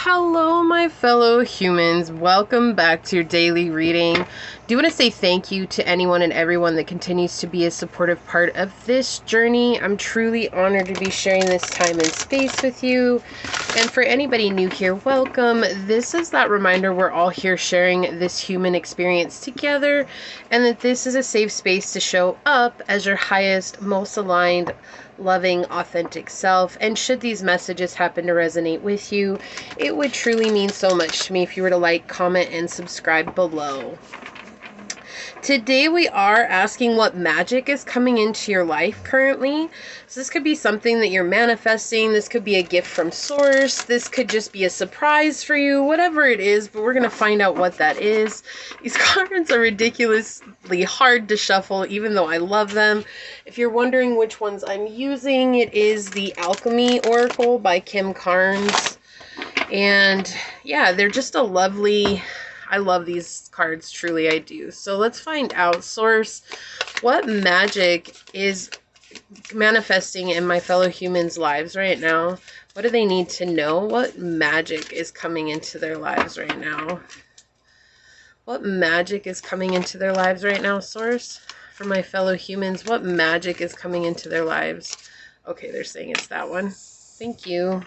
Hello, my fellow humans. Welcome back to your daily reading. Do want to say thank you to anyone and everyone that continues to be a supportive part of this journey. I'm truly honored to be sharing this time and space with you. And for anybody new here, welcome. This is that reminder we're all here sharing this human experience together, and that this is a safe space to show up as your highest, most aligned, loving, authentic self. And should these messages happen to resonate with you, it would truly mean so much to me if you were to like, comment, and subscribe below. Today we are asking what magic is coming into your life currently. So this could be something that you're manifesting. This could be a gift from source. This could just be a surprise for you, whatever it is, but we're going to find out what that is. These cards are ridiculously hard to shuffle, even though I love them. If you're wondering which ones I'm using, it is the Alchemy Oracle by Kim Carnes. And yeah, they're just a lovely... I love these cards, truly I do. So let's find out, source, what magic is manifesting in my fellow humans' lives right now? What do they need to know? What magic is coming into their lives right now? What magic is coming into their lives right now, source? For my fellow humans, what magic is coming into their lives? Okay, they're saying it's that one. Thank you.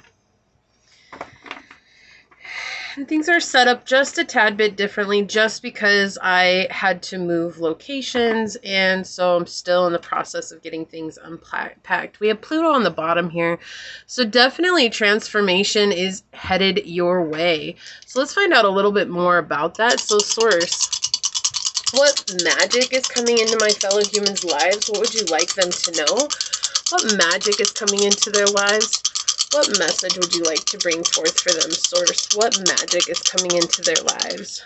And things are set up just a tad bit differently just because I had to move locations, and so I'm still in the process of getting things unpacked. We have Pluto on the bottom here, so definitely transformation is headed your way. So let's find out a little bit more about that. So source, what magic is coming into my fellow humans' lives? What would you like them to know? What magic is coming into their lives? What message would you like to bring forth for them, source? What magic is coming into their lives?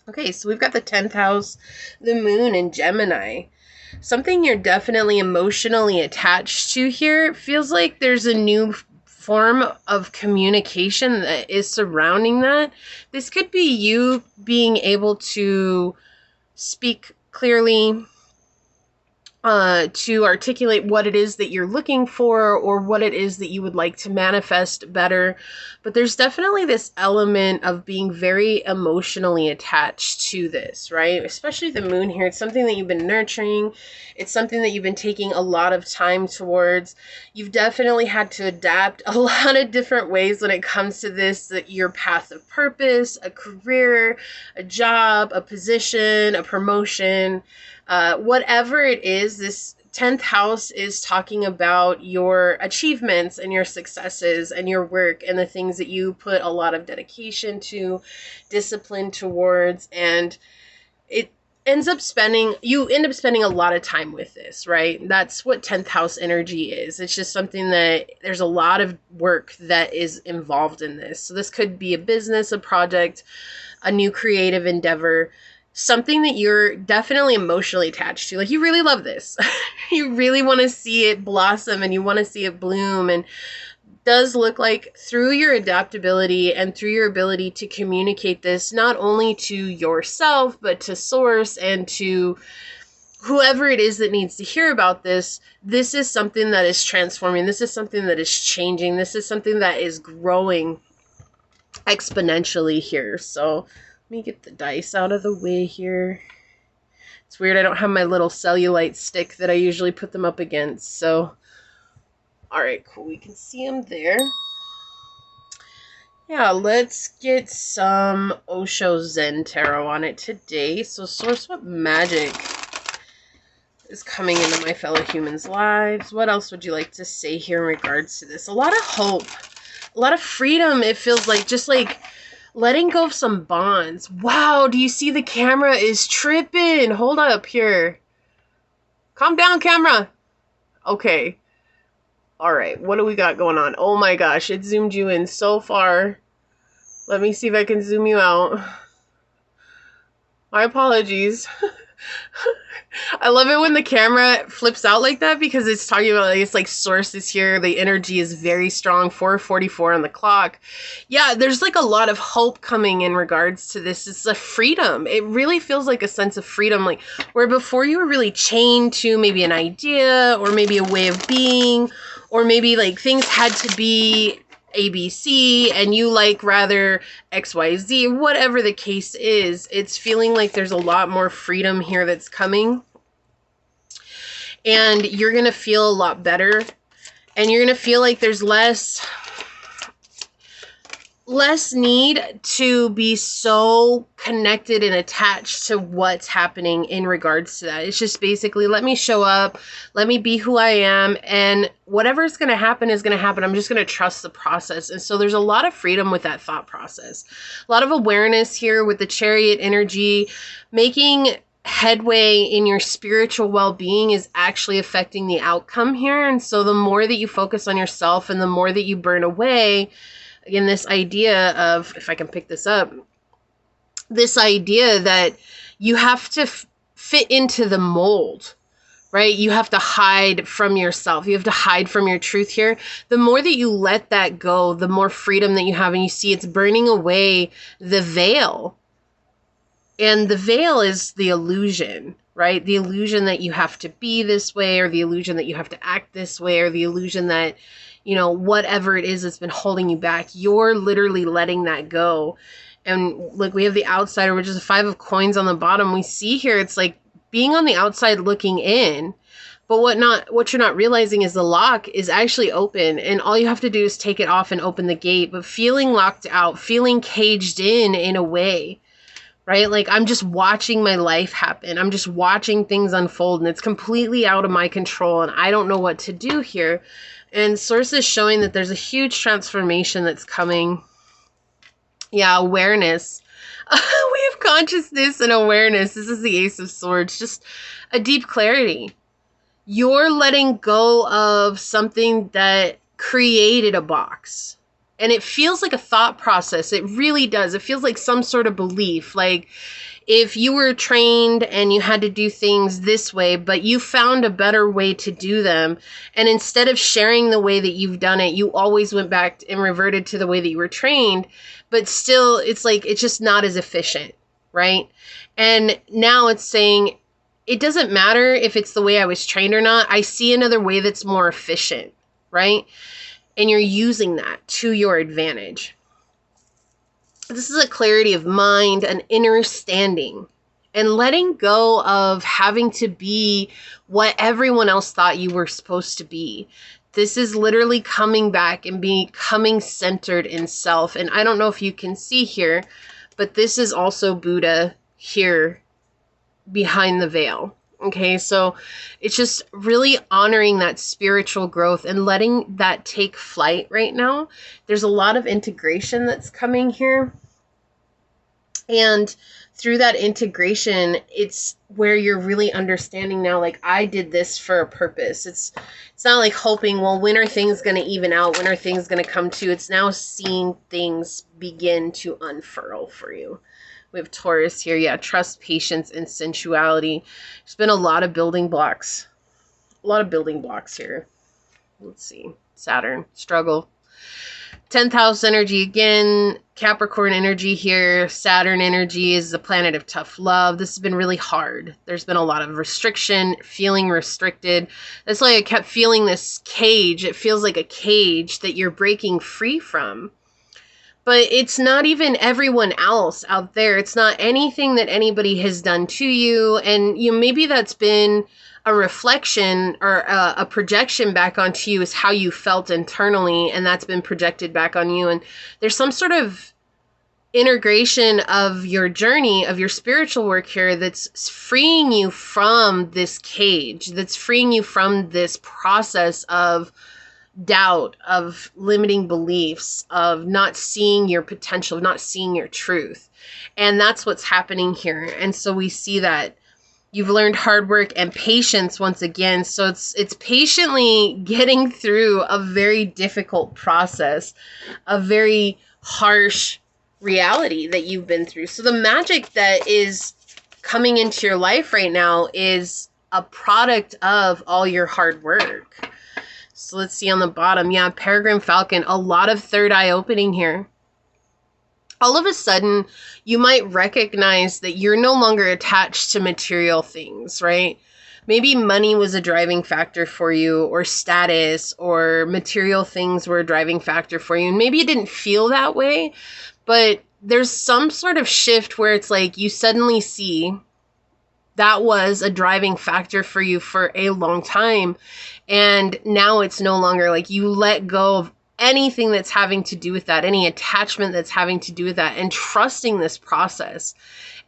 Okay, so we've got the 10th house, the moon, and Gemini. Something you're definitely emotionally attached to here. It feels like there's a new form of communication that is surrounding that. This could be you being able to speak clearly, to articulate what it is that you're looking for or what it is that you would like to manifest better. But there's definitely this element of being very emotionally attached to this, right? Especially the moon here. It's something that you've been nurturing. It's something that you've been taking a lot of time towards. You've definitely had to adapt a lot of different ways when it comes to this, your path of purpose, a career, a job, a position, a promotion. Whatever it is, this 10th house is talking about your achievements and your successes and your work and the things that you put a lot of dedication to, discipline towards, and you end up spending a lot of time with this, right? That's what 10th house energy is. It's just something that there's a lot of work that is involved in this. So this could be a business, a project, a new creative endeavor, something that you're definitely emotionally attached to. Like, you really love this. You really want to see it blossom and you want to see it bloom. And does look like through your adaptability and through your ability to communicate this, not only to yourself, but to source and to whoever it is that needs to hear about this. This is something that is transforming. This is something that is changing. This is something that is growing exponentially here. So let me get the dice out of the way here. It's weird, I don't have my little cellulite stick that I usually put them up against. So, alright, cool. We can see them there. Yeah, let's get some Osho Zen Tarot on it today. So, source, what magic is coming into my fellow humans' lives? What else would you like to say here in regards to this? A lot of hope. A lot of freedom, it feels like. Just like letting go of some bonds. Wow, do you see the camera is tripping? Hold up here. Calm down, camera. Okay. Alright, what do we got going on? Oh my gosh, it zoomed you in so far. Let me see if I can zoom you out. My apologies. I love it when the camera flips out like that because it's talking about, like, it's like source is here. The energy is very strong. 4:44 on the clock. Yeah, there's like a lot of hope coming in regards to this. It's a freedom. It really feels like a sense of freedom, like where before you were really chained to maybe an idea or maybe a way of being, or maybe like things had to be ABC and you like rather XYZ, whatever the case is, it's feeling like there's a lot more freedom here that's coming. And you're going to feel a lot better. And you're going to feel like there's less need to be so connected and attached to what's happening in regards to that. It's just basically, let me show up, let me be who I am, and whatever's going to happen is going to happen. I'm just going to trust the process. And so there's a lot of freedom with that thought process. A lot of awareness here with the Chariot energy. Making headway in your spiritual well-being is actually affecting the outcome here. And so the more that you focus on yourself and the more that you burn away, again, this idea of, if I can pick this up, this idea that you have to fit into the mold, right? You have to hide from yourself. You have to hide from your truth here. The more that you let that go, the more freedom that you have. And you see it's burning away the veil. And the veil is the illusion, right? The illusion that you have to be this way, or the illusion that you have to act this way, or the illusion that, you know, whatever it is that's been holding you back, you're literally letting that go. And like, we have the outsider, which is a 5 of coins on the bottom. We see here, it's like being on the outside looking in, but what you're not realizing is the lock is actually open, and all you have to do is take it off and open the gate. But feeling locked out, feeling caged in a way, right? Like, I'm just watching my life happen. I'm just watching things unfold, and it's completely out of my control, and I don't know what to do here. And Source is showing that there's a huge transformation that's coming. Yeah, awareness. We have consciousness and awareness. This is the Ace of Swords. Just a deep clarity. You're letting go of something that created a box. And it feels like a thought process. It really does. It feels like some sort of belief. Like, if you were trained and you had to do things this way, but you found a better way to do them, and instead of sharing the way that you've done it, you always went back and reverted to the way that you were trained, but still, it's like, it's just not as efficient, right? And now it's saying, it doesn't matter if it's the way I was trained or not. I see another way that's more efficient, right? And you're using that to your advantage. This is a clarity of mind, an inner standing, and letting go of having to be what everyone else thought you were supposed to be. This is literally coming back and becoming centered in self. And I don't know if you can see here, but this is also Buddha here behind the veil. Okay, so it's just really honoring that spiritual growth and letting that take flight right now. There's a lot of integration that's coming here. And through that integration, it's where you're really understanding now, like, I did this for a purpose. It's not like hoping, well, when are things going to even out? When are things going to come to? It's now seeing things begin to unfurl for you. We have Taurus here. Yeah, trust, patience, and sensuality. There's been a lot of building blocks. A lot of building blocks here. Let's see. Saturn, struggle. 10th house energy again. Capricorn energy here. Saturn energy is the planet of tough love. This has been really hard. There's been a lot of restriction, feeling restricted. That's why I kept feeling this cage. It feels like a cage that you're breaking free from. But it's not even everyone else out there. It's not anything that anybody has done to you. And maybe that's been a reflection or a projection back onto you, is how you felt internally. And that's been projected back on you. And there's some sort of integration of your journey, of your spiritual work here, that's freeing you from this cage, that's freeing you from this process of doubt, of limiting beliefs, of not seeing your potential, of not seeing your truth. And that's what's happening here. And so we see that you've learned hard work and patience once again. So it's patiently getting through a very difficult process, a very harsh reality that you've been through. So the magic that is coming into your life right now is a product of all your hard work. So let's see on the bottom. Yeah, Peregrine Falcon. A lot of third eye opening here. All of a sudden, you might recognize that you're no longer attached to material things, right? Maybe money was a driving factor for you, or status, or material things were a driving factor for you. And maybe it didn't feel that way, but there's some sort of shift where it's like you suddenly see that was a driving factor for you for a long time. And now it's no longer, like, you let go of anything that's having to do with that, any attachment that's having to do with that, and trusting this process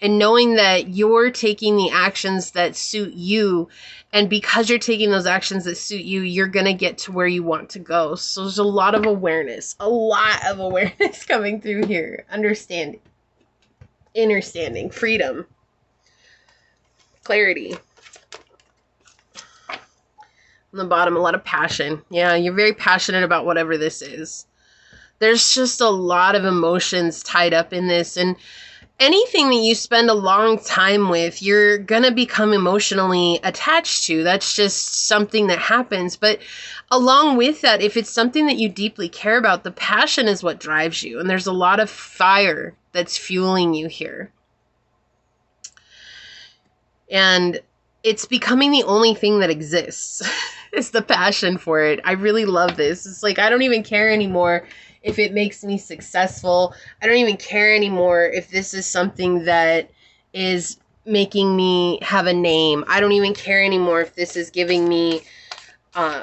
and knowing that you're taking the actions that suit you. And because you're taking those actions that suit you, you're going to get to where you want to go. So there's a lot of awareness coming through here. Understanding, understanding, freedom, clarity. On the bottom, a lot of passion. Yeah, you're very passionate about whatever this is. There's just a lot of emotions tied up in this. And anything that you spend a long time with, you're going to become emotionally attached to. That's just something that happens. But along with that, if it's something that you deeply care about, the passion is what drives you. And there's a lot of fire that's fueling you here. And it's becoming the only thing that exists. It's the passion for it. I really love this. It's like, I don't even care anymore if it makes me successful. I don't even care anymore if this is something that is making me have a name. I don't even care anymore if this is giving me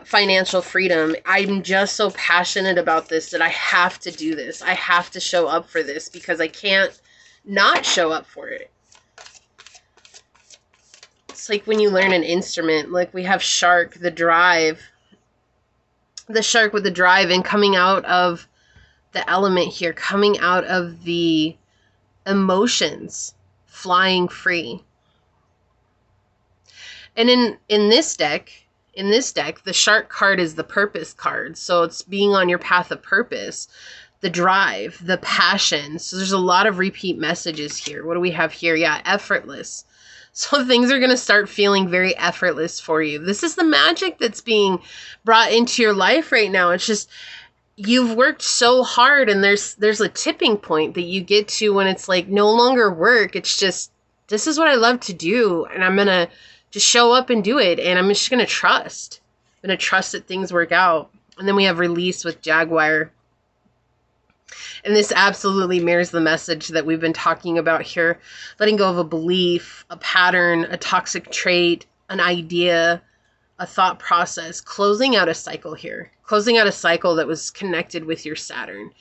financial freedom. I'm just so passionate about this that I have to do this. I have to show up for this because I can't not show up for it. It's like when you learn an instrument, like we have shark, the drive, the shark with the drive, and coming out of the element here, coming out of the emotions, flying free. And in this deck, the shark card is the purpose card. So it's being on your path of purpose, the drive, the passion. So there's a lot of repeat messages here. What do we have here? Yeah, effortless. So things are going to start feeling very effortless for you. This is the magic that's being brought into your life right now. It's just, you've worked so hard, and there's a tipping point that you get to when it's like no longer work. It's just, this is what I love to do, and I'm going to just show up and do it, and I'm just going to trust. I'm going to trust that things work out. And then we have release with Jaguar. And this absolutely mirrors the message that we've been talking about here. Letting go of a belief, a pattern, a toxic trait, an idea, a thought process. Closing out a cycle here. Closing out a cycle that was connected with your Saturn,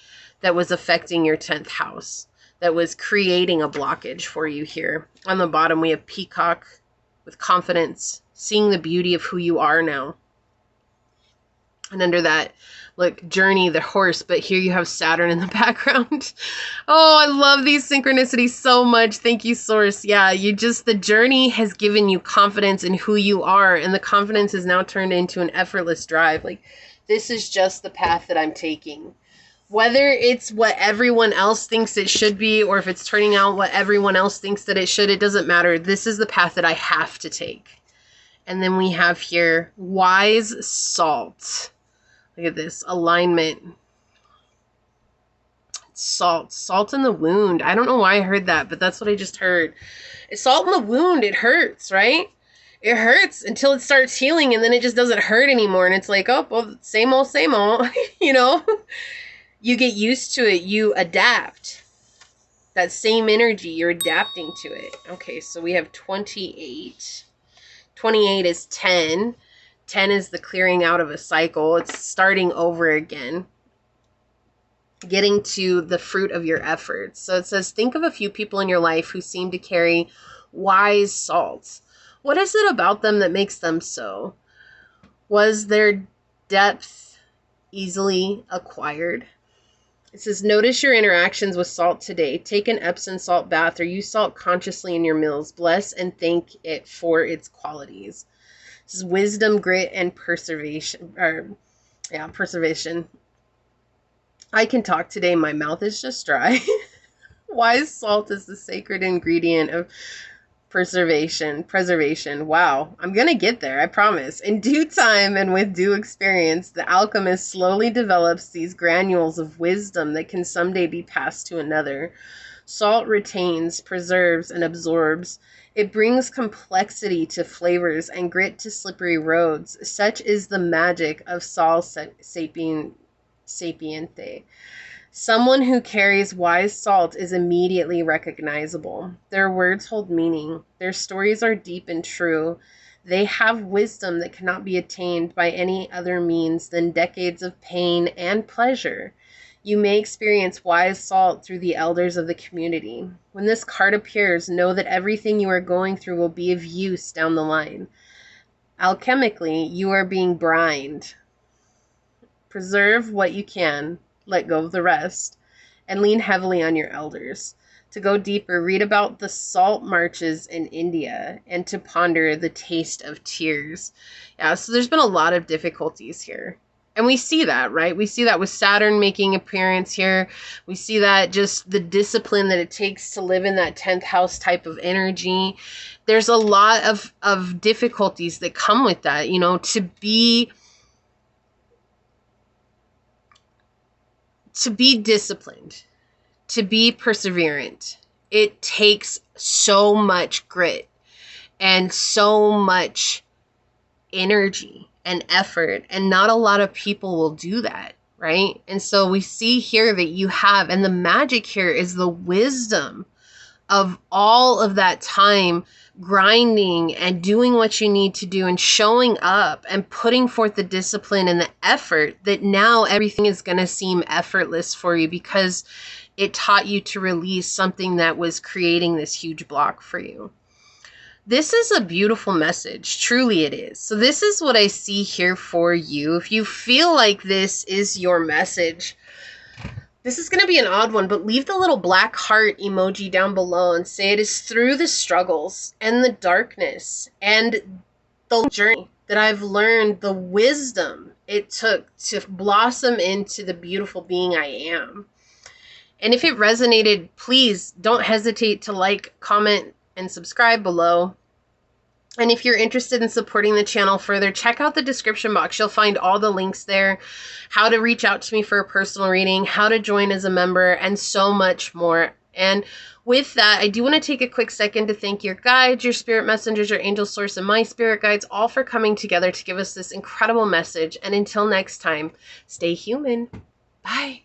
that was affecting your 10th house, that was creating a blockage for you here. On the bottom, we have Peacock with confidence, seeing the beauty of who you are now. And under that, look, Journey, the horse, but here you have Saturn in the background. Oh, I love these synchronicities so much. Thank you, Source. Yeah, the journey has given you confidence in who you are, and the confidence is now turned into an effortless drive. Like, this is just the path that I'm taking. Whether it's what everyone else thinks it should be, or if it's turning out what everyone else thinks that it should, it doesn't matter. This is the path that I have to take. And then we have here, wise salt. Look at this alignment. Salt in the wound. I don't know why I heard that, but that's what I just heard. It's salt in the wound. It hurts, right? It hurts until it starts healing, and then it just doesn't hurt anymore. And it's like, oh, well, same old, you know? You get used to it. You adapt. That same energy, you're adapting to it. Okay, so we have 28. 28 is 10. 10 is the clearing out of a cycle. It's starting over again. Getting to the fruit of your efforts. So it says, think of a few people in your life who seem to carry wise salts. What is it about them that makes them so? Was their depth easily acquired? It says, notice your interactions with salt today. Take an Epsom salt bath or use salt consciously in your meals. Bless and thank it for its qualities. This is wisdom, grit, and preservation. Preservation. I can talk today. My mouth is just dry. Wise salt is the sacred ingredient of preservation. Wow. I'm going to get there. I promise. In due time and with due experience, the alchemist slowly develops these granules of wisdom that can someday be passed to another. Salt retains, preserves, and absorbs It brings complexity to flavors and grit to slippery roads. Such is the magic of sapiente. Someone who carries wise salt is immediately recognizable. Their words hold meaning. Their stories are deep and true. They have wisdom that cannot be attained by any other means than decades of pain and pleasure. You may experience wise salt through the elders of the community. When this card appears, know that everything you are going through will be of use down the line. Alchemically, you are being brined. Preserve what you can, let go of the rest, and lean heavily on your elders. To go deeper, read about the salt marches in India and to ponder the taste of tears. Yeah, so there's been a lot of difficulties here. And we see that, right? We see that with Saturn making appearance here. We see that just the discipline that it takes to live in that 10th house type of energy. There's a lot of difficulties that come with that, you know, to be disciplined, to be perseverant. It takes so much grit and so much energy and effort, and not a lot of people will do that, right? And so we see here that you have, and the magic here is the wisdom of all of that time grinding and doing what you need to do and showing up and putting forth the discipline and the effort, that now everything is going to seem effortless for you because it taught you to release something that was creating this huge block for you. This is a beautiful message. Truly it is. So this is what I see here for you. If you feel like this is your message, this is going to be an odd one, but leave the little black heart emoji down below and say it is through the struggles and the darkness and the journey that I've learned the wisdom it took to blossom into the beautiful being I am. And if it resonated, please don't hesitate to like, comment, and subscribe below. And if you're interested in supporting the channel further, check out the description box. You'll find all the links there, how to reach out to me for a personal reading, how to join as a member, and so much more. And with that, I do want to take a quick second to thank your guides, your spirit messengers, your angel source, and my spirit guides, all for coming together to give us this incredible message. And until next time, stay human. Bye.